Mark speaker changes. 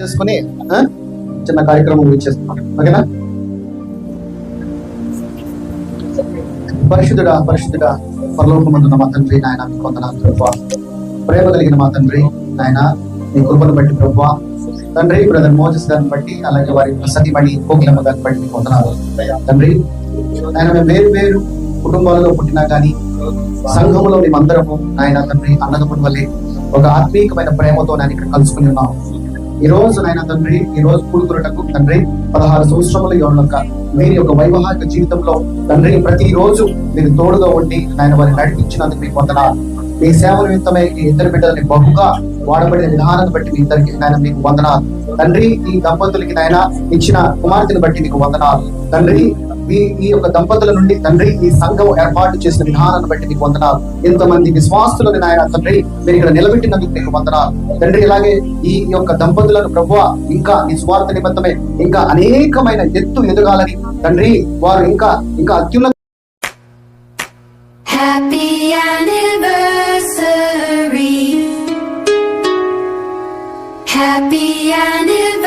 Speaker 1: చేసుకుని చిన్న కార్యక్రమం ఇచ్చేస్తున్నాం. ఓకేనా? పరిశుద్ధుడా పరలోకమందున్న మా తండ్రి నాయన, మీకు వందనాలు ప్రభువా. ప్రేమ కలిగిన మా తండ్రి నాయన, మీ కృపను బట్టి ప్రభువా తండ్రి, బ్రదర్ మోజెస్ గారిని బట్టి, అలాగే వారి సతీమణి కోకిలమ్మ గారిని బట్టి మీకు వందనాలు తండ్రి. ఆయన మేము వేరు వేరు కుటుంబాలలో పుట్టినా కానీ సంఘములో మేమందరము నాయన తండ్రి అన్నదమ్ముల వల్లే ఒక ఆత్మీయమైన ప్రేమతో నేను ఇక్కడ కలుసుకుని ఉన్నాం. ఈ రోజు నాయన తండ్రి, ఈ రోజు కూడుకున్నటకు తండ్రి 16 సంవత్సరముల యొక్క మీరు యొక్క వైవాహిక జీవితంలో తండ్రి ప్రతి రోజు మీరు తోడుగా ఉండి నాయన వారిని నడిపించినందుకు మీకు వందనాలు. మీ సేవ నిమిత్తమై ఈ ఇద్దరు బిడ్డలని బహుగా వాడబడిన విధానాన్ని బట్టి మీ ఇద్దరికి నాయన మీకు వందనాలు తండ్రి. ఈ దంపతులకి నాయన ఇచ్చిన కుమార్తెని బట్టి మీకు వందనాలు తండ్రి. ఈ యొక్క దంపతుల నుండి తండ్రి ఈ సంఘం ఏర్పాటు చేసిన విధానాన్ని బట్టి మీకు వందనాలు. ఎంతమంది విశ్వాసులను నాయన తండ్రి మీరు ఇక్కడ నిలబెట్టినందుకు మీకు వందనాలు తండ్రి. ఇలాగే ఈ యొక్క దంపతులను ప్రభువా ఇంకా ఈ స్వార్థ నిమిత్తమే ఇంకా అనేకమైన ఎత్తు ఎదగాలని తండ్రి, వారు ఇంకా ఇంకా అత్యున్నత
Speaker 2: Happy anniversary. Happy anniversary.